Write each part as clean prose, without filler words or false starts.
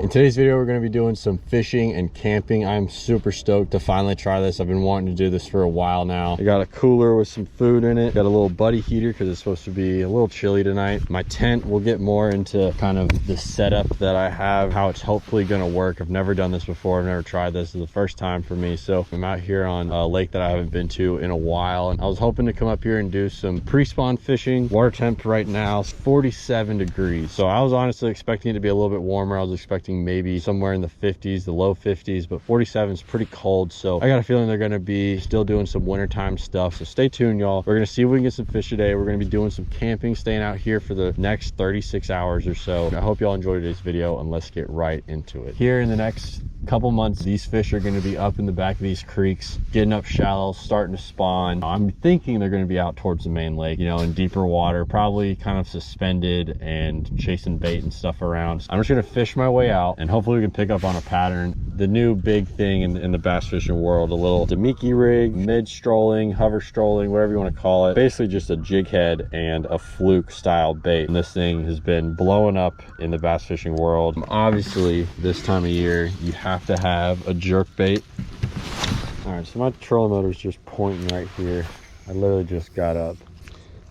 In today's video, we're going to be doing some fishing and camping. I'm super stoked to finally try this. I've been wanting to do this for a while now. I got a cooler with some food in it. Got a little buddy heater because it's supposed to be a little chilly tonight. My tent, we'll get more into kind of the setup that I have, how it's hopefully going to work. I've never done this before. I've never tried this. This is the first time for me. So I'm out here on a lake that I haven't been to in a while. And I was hoping to come up here and do some pre-spawn fishing. Water temp right now is 47 degrees. So I was honestly expecting it to be a little bit warmer. I was expecting maybe somewhere in the 50s, the low 50s, but 47 is pretty cold. So I got a feeling they're going to be still doing some wintertime stuff. So stay tuned, y'all. We're going to see if we can get some fish today. We're going to be doing some camping, staying out here for the next 36 hours or so. I hope y'all enjoyed today's video, and let's get right into it. Here in the next couple months, these fish are going to be up in the back of these creeks, getting up shallow, starting to spawn. I'm thinking they're going to be out towards the main lake, you know, in deeper water, probably kind of suspended and chasing bait and stuff around. I'm just going to fish my way out and hopefully we can pick up on a pattern. The new big thing in the bass fishing world, a little Demiki rig, mid strolling, hover strolling, whatever you want to call it. Basically just a jig head and a fluke style bait. And this thing has been blowing up in the bass fishing world. Obviously, this time of year, you have to have a jerk bait. All right, so my trolling motor is just pointing right here. I literally just got up.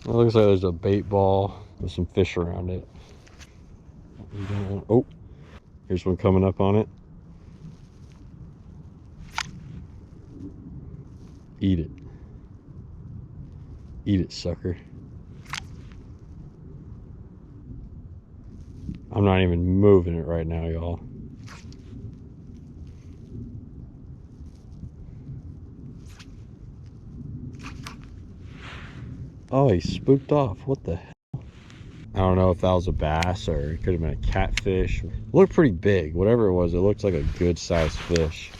It looks like there's a bait ball with some fish around it. Oh, here's one coming up on it. Eat it. Eat it, sucker. I'm not even moving it right now, y'all. Oh, he spooked off. What the hell? I don't know if that was a bass or it could have been a catfish. It looked pretty big. Whatever it was, it looked like a good sized fish.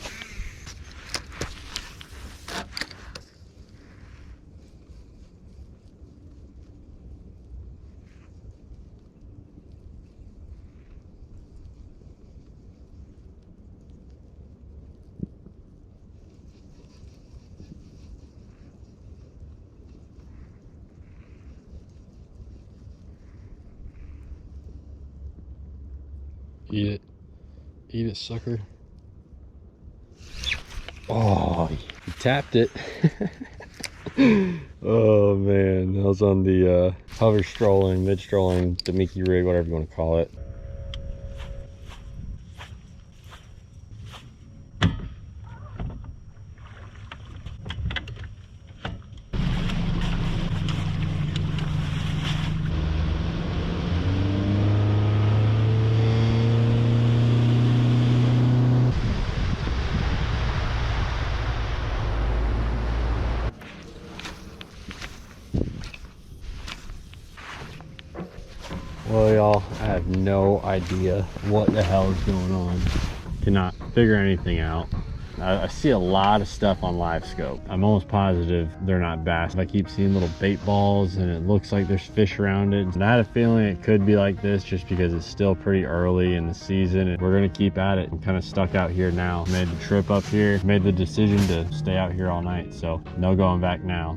Eat it. Eat it, sucker. Oh, he tapped it. Oh man, that was on the hover strolling, mid strolling, Demiki rig, whatever you want to call it. Well, y'all, I have no idea what the hell is going on. Cannot figure anything out. I see a lot of stuff on live scope. I'm almost positive they're not bass. I keep seeing little bait balls and it looks like there's fish around it. And I had a feeling it could be like this just because it's still pretty early in the season and we're gonna keep at it. I'm kind of stuck out here now. Made the trip up here, made the decision to stay out here all night. So no going back now.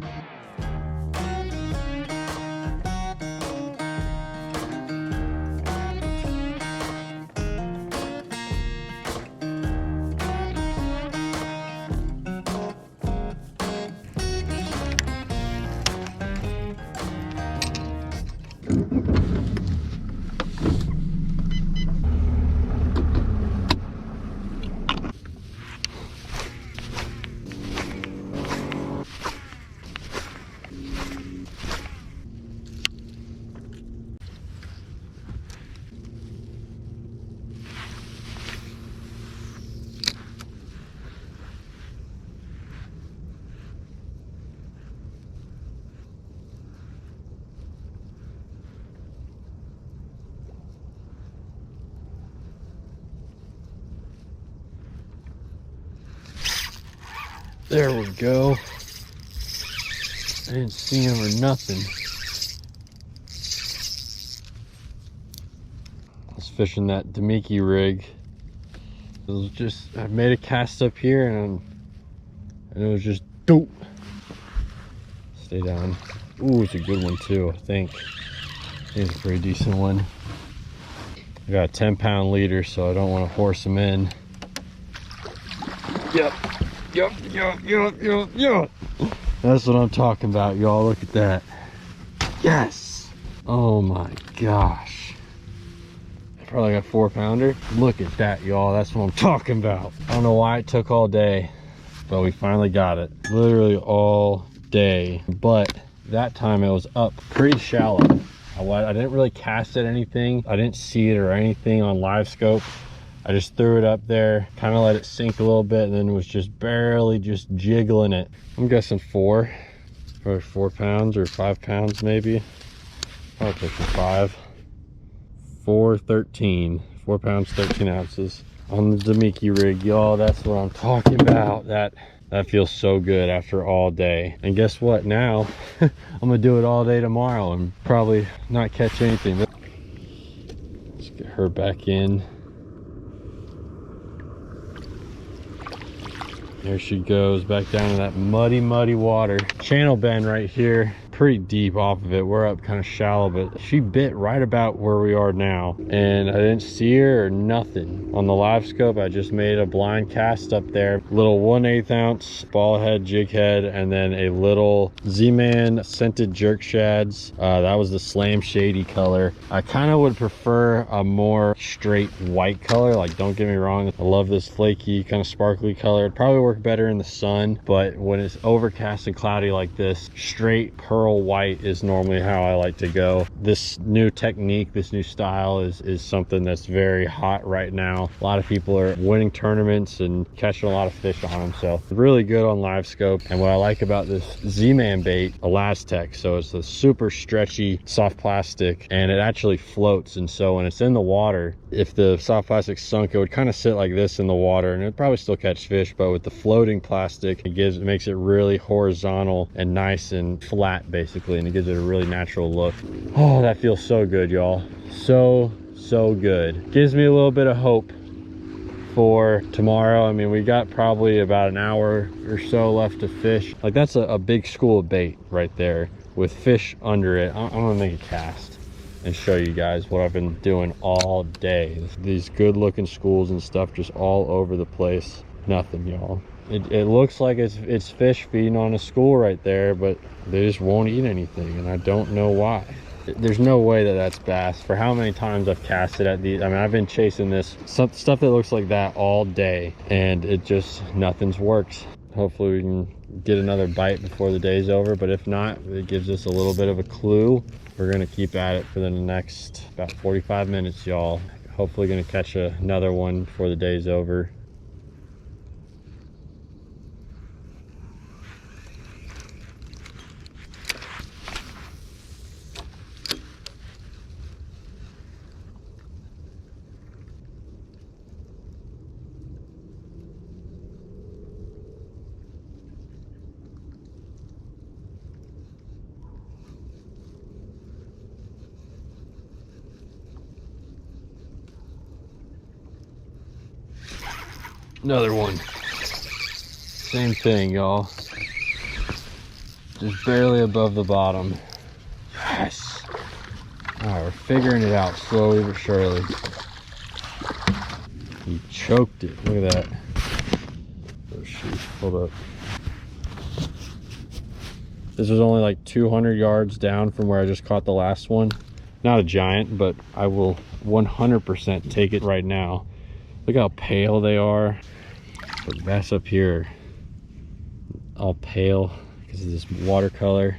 There we go. I didn't see him or nothing. I was fishing that Demiki rig. It was just, I made a cast up here and it was just dope. Stay down. Ooh, it's a good one too, I think. It's a pretty decent one. I got a 10-pound leader, so I don't want to horse them in. Yep. That's what I'm talking about, y'all. Look at that. Yes. Oh my gosh. I probably got 4-pounder. Look at that, y'all. That's what I'm talking about. I don't know why it took all day, but we finally got it. Literally all day. But that time it was up pretty shallow. I didn't really cast at anything. I didn't see it or anything on live scope. I just threw it up there, kind of let it sink a little bit, and then was just barely just jiggling it. I'm guessing 4 pounds or 5 pounds maybe. Probably pushing 5. 4 pounds 13 ounces on the Damiki rig, y'all. That's what I'm talking about. That feels so good after all day. And guess what? Now I'm gonna do it all day tomorrow and probably not catch anything. Let's get her back in. There she goes, back down to that muddy water. Channel bend right here, pretty deep off of it. We're up kind of shallow, but she bit right about where we are now, and I didn't see her or nothing. On the live scope, I just made a blind cast up there. Little 1/8 ounce ball head, jig head, and then a little Z-Man scented jerk shads. That was the Slam Shady color. I kind of would prefer a more straight white color. Like, don't get me wrong, I love this flaky kind of sparkly color. It'd probably work better in the sun, but when it's overcast and cloudy like this, straight pearl white is normally how I like to go. This new technique, this new style is something that's very hot right now. A lot of people are winning tournaments and catching a lot of fish on them, so really good on live scope. And what I like about this Z-Man bait, Elastec, so it's a super stretchy soft plastic, and it actually floats. And so when it's in the water, if the soft plastic sunk, it would kind of sit like this in the water, and it'd probably still catch fish. But with the floating plastic, it makes it really horizontal and nice and flat basically, and it gives it a really natural look. Oh, that feels so good, y'all. So good. Gives me a little bit of hope for tomorrow. I mean, we got probably about an hour or so left to fish. Like, that's a big school of bait right there with fish under it. I'm gonna make a cast and show you guys what I've been doing all day. These good looking schools and stuff just all over the place. Nothing, y'all. It looks like it's fish feeding on a school right there, but they just won't eat anything, and I don't know why. There's no way that that's bass. For how many times I've casted at these, I mean, I've been chasing this stuff that looks like that all day, and it just, nothing's worked. Hopefully we can get another bite before the day's over, but if not, it gives us a little bit of a clue. We're gonna keep at it for the next about 45 minutes, y'all. Hopefully gonna catch another one before the day's over. Another one. Same thing, y'all. Just barely above the bottom. Yes. All right, we're figuring it out slowly but surely. He choked it. Look at that. Oh shoot, hold up. This was only like 200 yards down from where I just caught the last one. Not a giant, but I will 100% take it right now. Look how pale they are. But bass up here, all pale because of this watercolor.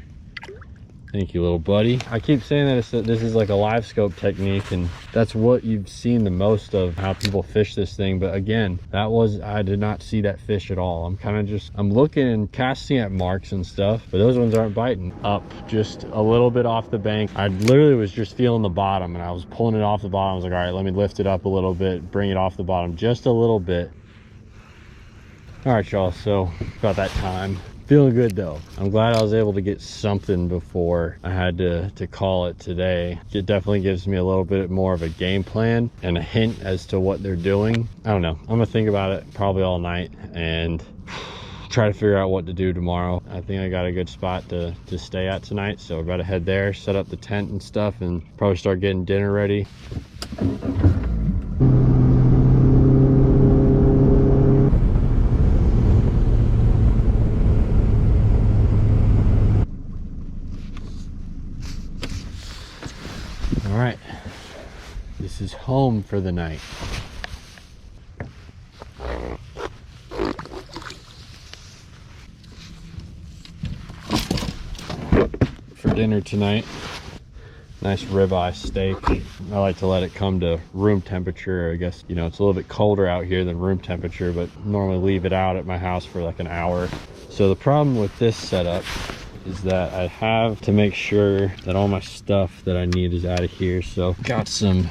Thank you, little buddy. I keep saying that this is like a live scope technique, and that's what you've seen the most of, how people fish this thing. But again, I did not see that fish at all. I'm looking and casting at marks and stuff, but those ones aren't biting. Up just a little bit off the bank. I literally was just feeling the bottom, and I was pulling it off the bottom. I was like, all right, let me lift it up a little bit, bring it off the bottom just a little bit. All right, y'all, so about that time. Feeling good though. I'm glad I was able to get something before I had to call it today. It definitely gives me a little bit more of a game plan and a hint as to what they're doing. I don't know. I'm gonna think about it probably all night and try to figure out what to do tomorrow. I think I got a good spot to stay at tonight, so we're about to head there, set up the tent and stuff, and probably start getting dinner ready. home for the night. For dinner tonight, nice ribeye steak. I like to let it come to room temperature. I guess, you know, it's a little bit colder out here than room temperature, but normally leave it out at my house for like an hour. So the problem with this setup is that I have to make sure that all my stuff that I need is out of here. So got some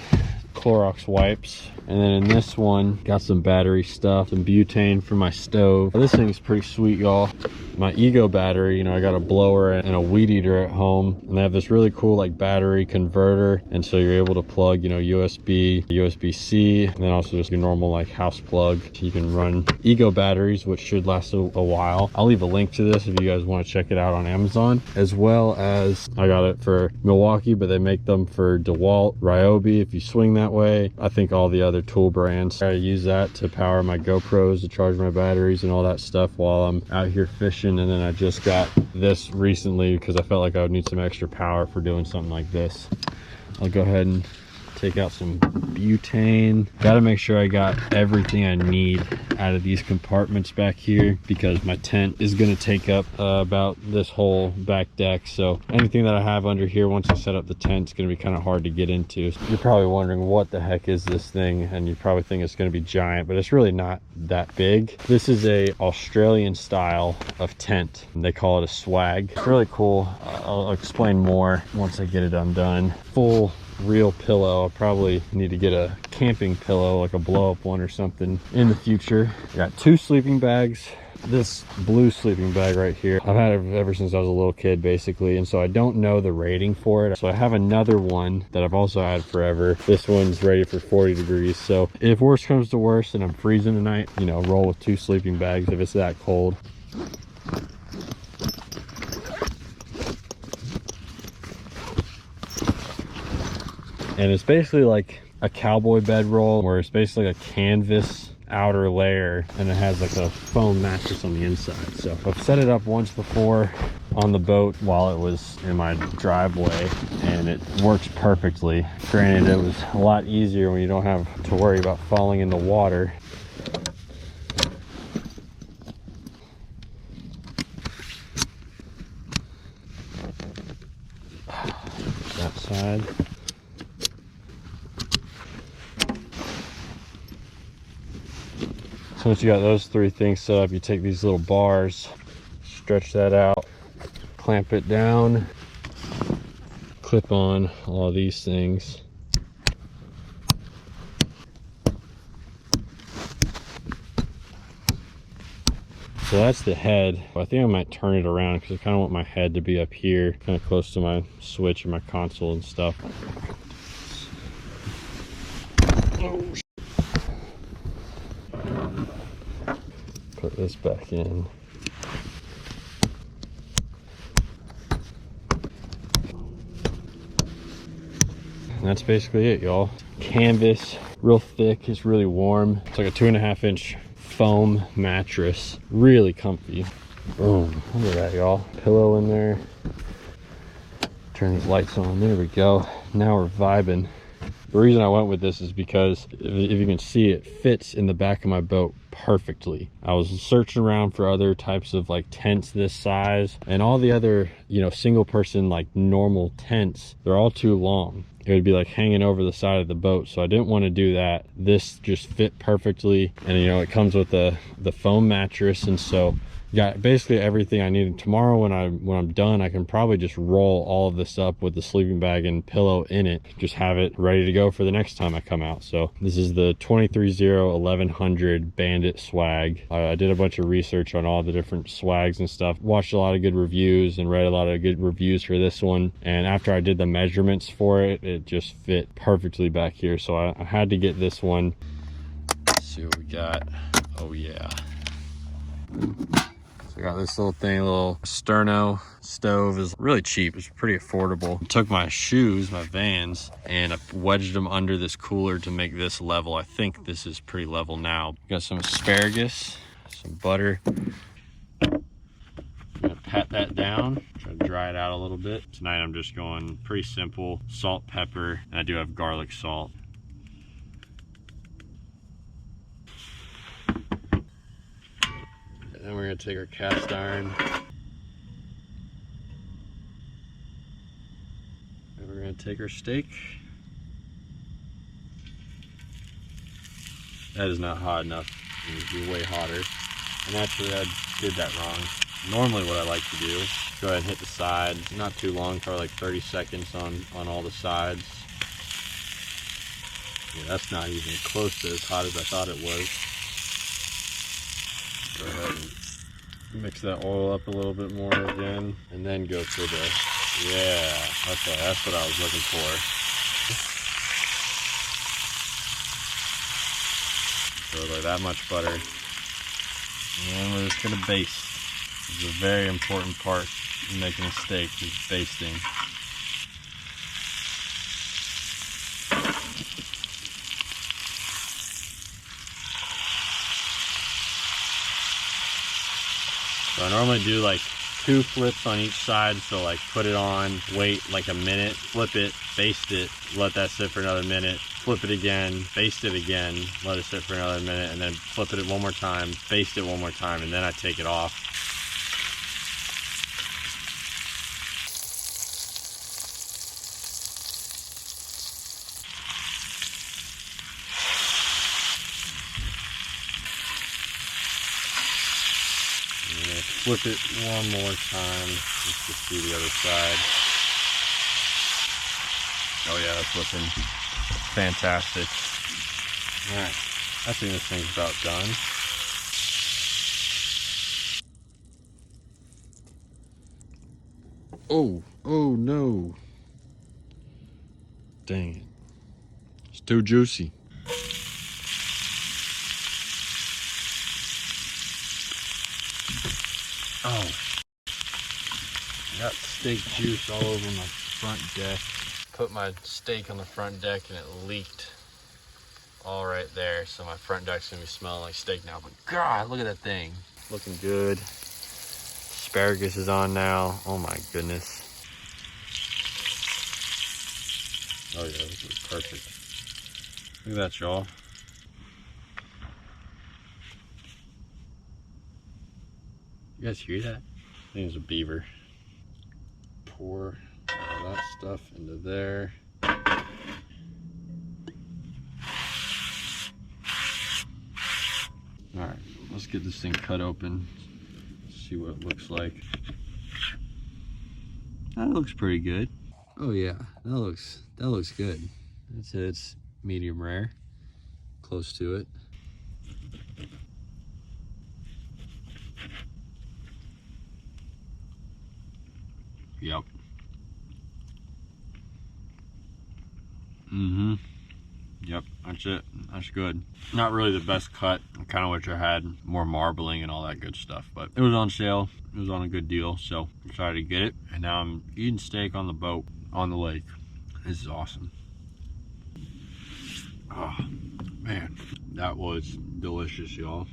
Clorox wipes, and then in this one got some battery stuff, some butane for my stove. This thing's pretty sweet, y'all. My Ego battery, you know, I got a blower and a weed eater at home, and they have this really cool like battery converter, and so you're able to plug, you know, USB, USB-C, and then also just your normal like house plug. So you can run Ego batteries, which should last a while. I'll leave a link to this if you guys want to check it out on Amazon, as well as I got it for Milwaukee, but they make them for DeWalt, Ryobi if you swing that way. I think all the other tool brands. I use that to power my GoPros, to charge my batteries and all that stuff while I'm out here fishing. And then I just got this recently because I felt like I would need some extra power for doing something like this. I'll go ahead and take out some butane. Got to make sure I got everything I need out of these compartments back here, because my tent is going to take up about this whole back deck. So anything that I have under here, once I set up the tent, it's going to be kind of hard to get into. You're probably wondering, what the heck is this thing? And you probably think it's going to be giant, but it's really not that big. This is a Australian style of tent. They call it a swag. It's really cool. I'll explain more once I get it undone. Full real pillow. I'll probably need to get a camping pillow, like a blow-up one or something in the future. I got 2 sleeping bags. This blue sleeping bag right here, I've had it ever since I was a little kid basically, and so I don't know the rating for it. So I have another one that I've also had forever. This one's rated for 40 degrees. So if worse comes to worse and I'm freezing tonight, you know, roll with 2 sleeping bags if it's that cold. And it's basically like a cowboy bedroll, where it's basically a canvas outer layer, and it has like a foam mattress on the inside. So I've set it up once before on the boat while it was in my driveway, and it works perfectly. Granted, it was a lot easier when you don't have to worry about falling in the water. That side. So once you got those 3 things set up, you take these little bars, stretch that out, clamp it down, clip on all these things. So that's the head. I think I might turn it around because I kind of want my head to be up here, kind of close to my switch and my console and stuff. Oh, put this back in. And that's basically it, y'all. Canvas, real thick, it's really warm. It's like a 2.5 inch foam mattress, really comfy. Boom, look at that, y'all. Pillow in there. Turn these lights on, there we go. Now we're vibing. The reason I went with this is because if you can see, it fits in the back of my boat perfectly. I was searching around for other types of like tents this size, and all the other, you know, single person like normal tents, they're all too long. It would be like hanging over the side of the boat, so I didn't want to do that. This just fit perfectly, and you know, it comes with the foam mattress, and so got basically everything I needed. Tomorrow when I'm done, I can probably just roll all of this up with the sleeping bag and pillow in it, just have it ready to go for the next time I come out. So this is the 23-0-1100 Bandit swag. I did a bunch of research on all the different swags and stuff, watched a lot of good reviews and read a lot of good reviews for this one, and after I did the measurements for it, it just fit perfectly back here, so I had to get this one. Let's see what we got. Oh yeah, so I got this little thing, a little sterno stove. Is really cheap, it's pretty affordable. I took my shoes, my Vans, and I wedged them under this cooler to make this level. I think this is pretty level now. Got some asparagus, some butter. I'm gonna pat that down, try to dry it out a little bit. Tonight I'm just going pretty simple, salt, pepper, and I do have garlic salt. then we're gonna take our cast iron. And we're gonna take our steak. That is not hot enough. It needs to be way hotter. And actually I did that wrong. Normally what I like to do, go ahead and hit the sides. Not too long, probably like 30 seconds on all the sides. Yeah, that's not even close to as hot as I thought it was. Go ahead and mix that oil up a little bit more again, and then go for the, yeah, okay, that's what I was looking for. So like that much butter. And we're just gonna baste. This is a very important part in making a steak, is basting. So I normally do like 2 flips on each side. So like put it on, wait like a minute, flip it, baste it, let that sit for another minute, flip it again, baste it again, let it sit for another minute, and then flip it one more time, baste it one more time, and then I take it off. Flip it one more time just to see the other side. Oh yeah, that's looking fantastic. All right, I think this thing's about done. Oh no. Dang it. It's too juicy. Oh, I got steak juice all over my front deck. Put my steak on the front deck and it leaked all right there. So my front deck's gonna be smelling like steak now. But God, look at that thing. Looking good. Asparagus is on now. Oh my goodness. Oh yeah, this is perfect. Look at that, y'all. You guys hear that? I think it's a beaver. Pour all that stuff into there. All right, let's get this thing cut open. See what it looks like. That looks pretty good. Oh yeah, that looks good. That's it. It's medium rare, close to it. Yep. Yep, that's it. That's good. Not really the best cut. I kind of wish I had more marbling and all that good stuff, but it was on sale. It was on a good deal, so I decided to get it. And now I'm eating steak on the boat, on the lake. This is awesome. Oh, man, that was delicious, y'all.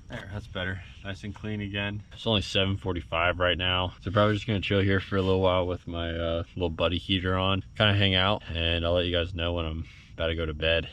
There, that's better. Nice and clean again. It's only 7:45 right now, so probably just gonna chill here for a little while with my little buddy heater on, kind of hang out, and I'll let you guys know when I'm about to go to bed.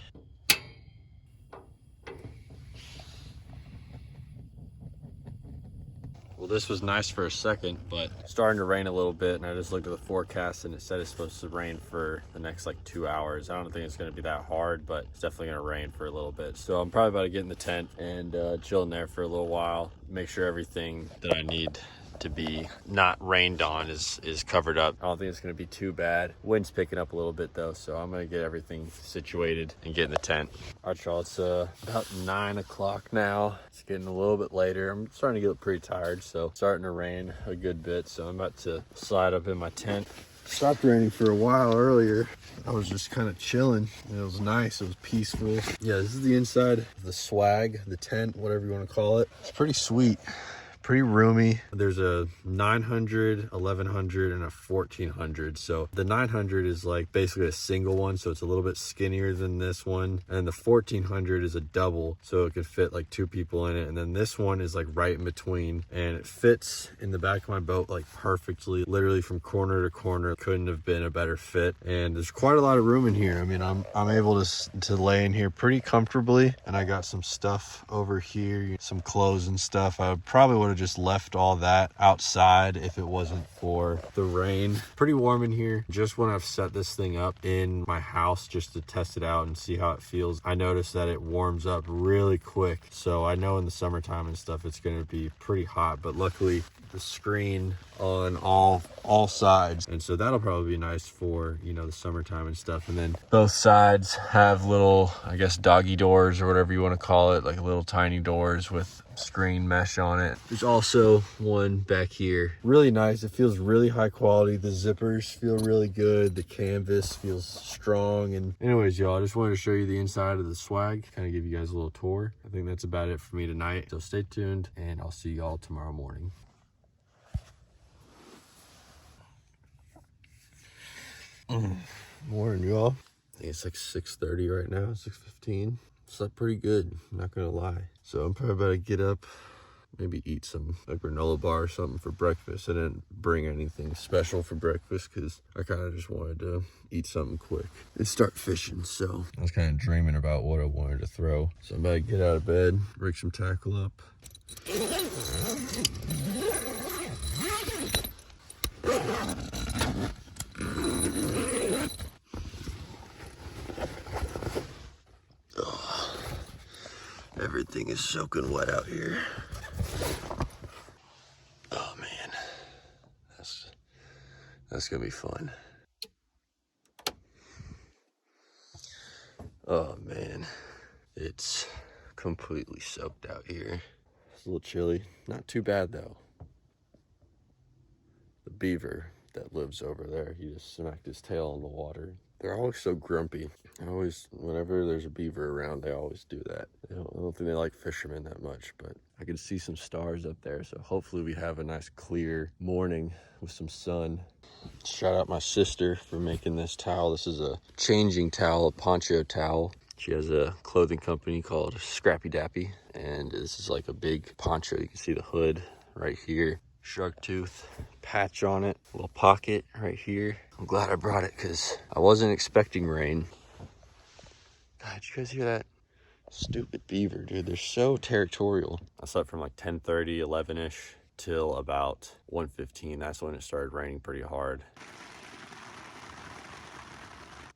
Well, this was nice for a second, but it's starting to rain a little bit, and I just looked at the forecast and it said it's supposed to rain for the next like 2 hours. I don't think it's going to be that hard, but it's definitely going to rain for a little bit. So I'm probably about to get in the tent and chill in there for a little while, make sure everything that I need to be not rained on is covered up. I don't think it's gonna be too bad. Wind's picking up a little bit though, so I'm gonna get everything situated and get in the tent. All right, y'all, it's about 9 o'clock now. It's getting a little bit later. I'm starting to get pretty tired, so it's starting to rain a good bit, so I'm about to slide up in my tent. Stopped raining for a while earlier. I was just kind of chilling. It was nice. It was peaceful. Yeah, this is the inside of the swag, the tent, whatever you want to call it. It's pretty sweet. Pretty roomy. There's a 900, 1100, and a 1400. So the 900 is like basically a single one, so it's a little bit skinnier than this one. And the 1400 is a double, so it could fit like 2 people in it. And then this one is like right in between, and it fits in the back of my boat like perfectly, literally from corner to corner. Couldn't have been a better fit. And there's quite a lot of room in here. I mean, I'm able to lay in here pretty comfortably, and I got some stuff over here, some clothes and stuff. I probably would have just left all that outside if it wasn't for the rain. Pretty warm in here. Just when I've set this thing up in my house just to test it out and see how it feels, I noticed that it warms up really quick. So I know in the summertime and stuff it's going to be pretty hot, but luckily the screen on all sides, and so that'll probably be nice for, you know, the summertime and stuff. And then both sides have little, I guess, doggy doors or whatever you want to call it, like little tiny doors with screen mesh on it. There's also one back here. Really nice. It feels really high quality. The zippers feel really good. The canvas feels strong. And anyways, y'all, I just wanted to show you the inside of the swag, kind of give you guys a little tour. I think that's about it for me tonight. So stay tuned, and I'll see y'all tomorrow morning. Morning, y'all. I think it's like 6:30 right now, 6:15. Slept pretty good, not gonna lie. So I'm probably about to get up, maybe eat some a granola bar or something for breakfast. I didn't bring anything special for breakfast because I kind of just wanted to eat something quick and start fishing. So I was kind of dreaming about what I wanted to throw. So I'm about to get out of bed, rig some tackle up. Everything is soaking wet out here. Oh man, that's gonna be fun. Oh man, it's completely soaked out here. It's a little chilly, not too bad though. The beaver that lives over there, he just smacked his tail in the water. They're always so grumpy. Whenever there's a beaver around, they always do that. I don't think they like fishermen that much, but I can see some stars up there. So hopefully we have a nice clear morning with some sun. Shout out my sister for making this towel. This is a changing towel, a poncho towel. She has a clothing company called Scrappy Dappy, and this is like a big poncho. You can see the hood right here. Shark tooth patch on it, a little pocket right here. I'm glad I brought it because I wasn't expecting rain. God, did you guys hear that? Stupid beaver, dude. They're so territorial. I slept from like 10:30, 11-ish till about 1:15. That's when it started raining pretty hard.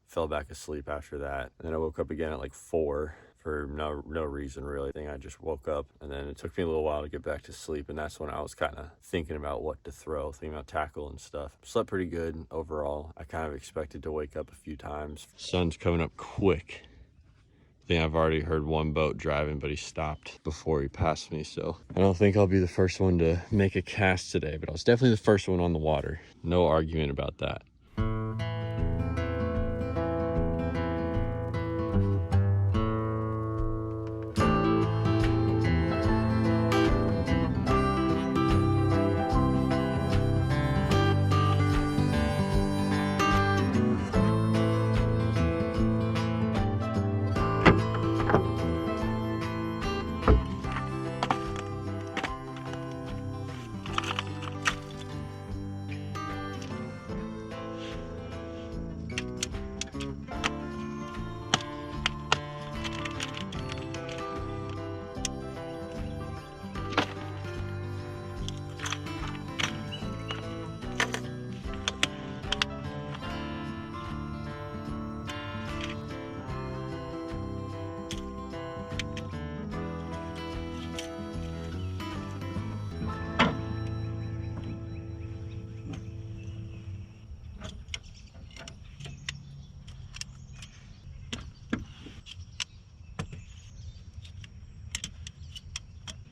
Fell back asleep after that. And then I woke up again at like 4 for no reason really. I think I just woke up, and then it took me a little while to get back to sleep, and that's when I was kind of thinking about what to throw, thinking about tackle and stuff. Slept pretty good overall. I kind of expected to wake up a few times. Sun's coming up quick. I think I've already heard one boat driving, but he stopped before he passed me, so I don't think I'll be the first one to make a cast today, but I was definitely the first one on the water. No argument about that.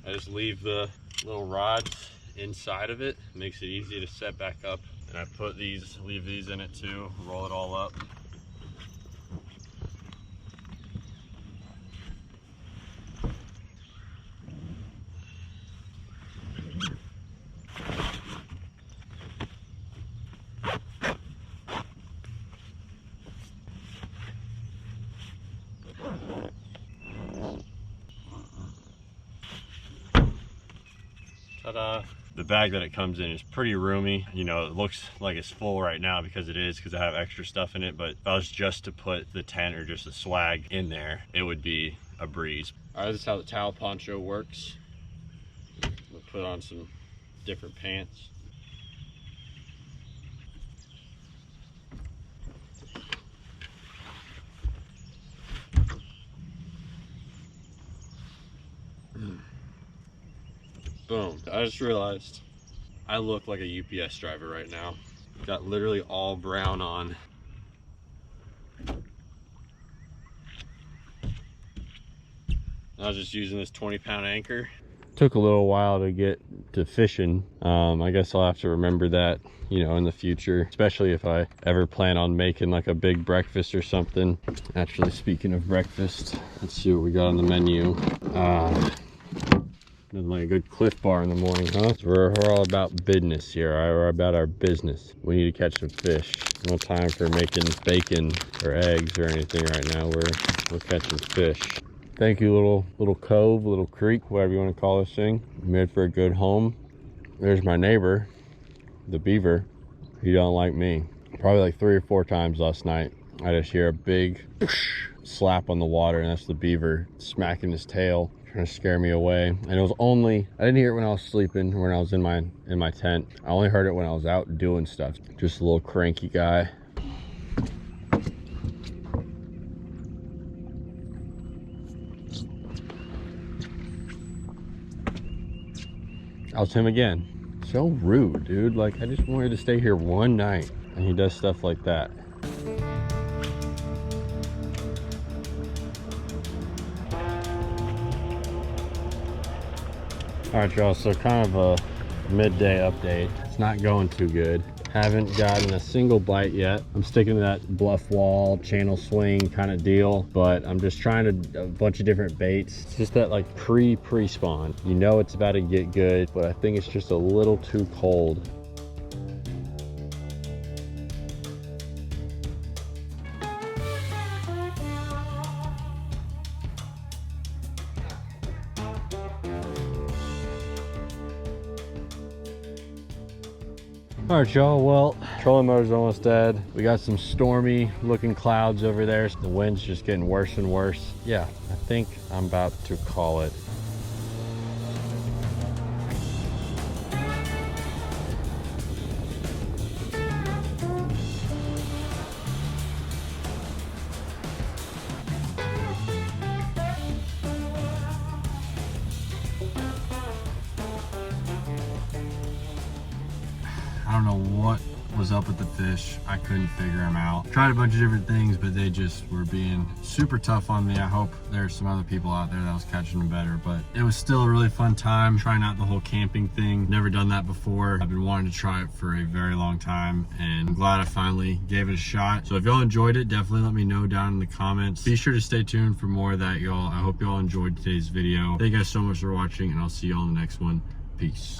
I just leave the little rods inside of it. Makes it easy to set back up. And I leave these in it too, roll it all up. Ta-da. The bag that it comes in is pretty roomy. You know, it looks like it's full right now because it is, because I have extra stuff in it, but if I was just to put the tent or just the swag in there, it would be a breeze. All right, this is how the towel poncho works. We'll put on some different pants. Boom. I just realized I look like a UPS driver right now. Got literally all brown on. I was just using this 20-pound anchor. Took a little while to get to fishing. I guess I'll have to remember that, you know, in the future, especially if I ever plan on making like a big breakfast or something. Actually, speaking of breakfast, let's see what we got on the menu. Nothing like a good Cliff Bar in the morning, huh? So we're all about business here. We're about our business. We need to catch some fish. No time for making bacon or eggs or anything right now. We're catching fish. Thank you, little cove, little creek, whatever you want to call this thing. Made for a good home. There's my neighbor, the beaver. He don't like me. Probably like 3 or 4 times last night. I just hear a big slap on the water, and that's the beaver smacking his tail, trying to scare me away. And it was only, I didn't hear it when I was sleeping, when I was in my tent. I only heard it when I was out doing stuff. Just a little cranky guy. That was him again. So rude, dude. Like, I just wanted to stay here one night, and he does stuff like that. All right, y'all, so kind of a midday update. It's not going too good. Haven't gotten a single bite yet. I'm sticking to that bluff wall, channel swing kind of deal, but I'm just trying a bunch of different baits. It's just that like pre-spawn. You know it's about to get good, but I think it's just a little too cold. All right, y'all, well, trolling motor's almost dead. We got some stormy looking clouds over there. The wind's just getting worse and worse. Yeah, I think I'm about to call it. I don't know what was up with the fish. I couldn't figure them out. Tried a bunch of different things, but they just were being super tough on me. I hope there's some other people out there that was catching them better, but it was still a really fun time trying out the whole camping thing. Never done that before. I've been wanting to try it for a very long time, and I'm glad I finally gave it a shot. So if y'all enjoyed it, definitely let me know down in the comments. Be sure to stay tuned for more of that, y'all. I hope y'all enjoyed today's video. Thank you guys so much for watching, and I'll see y'all in the next one. Peace.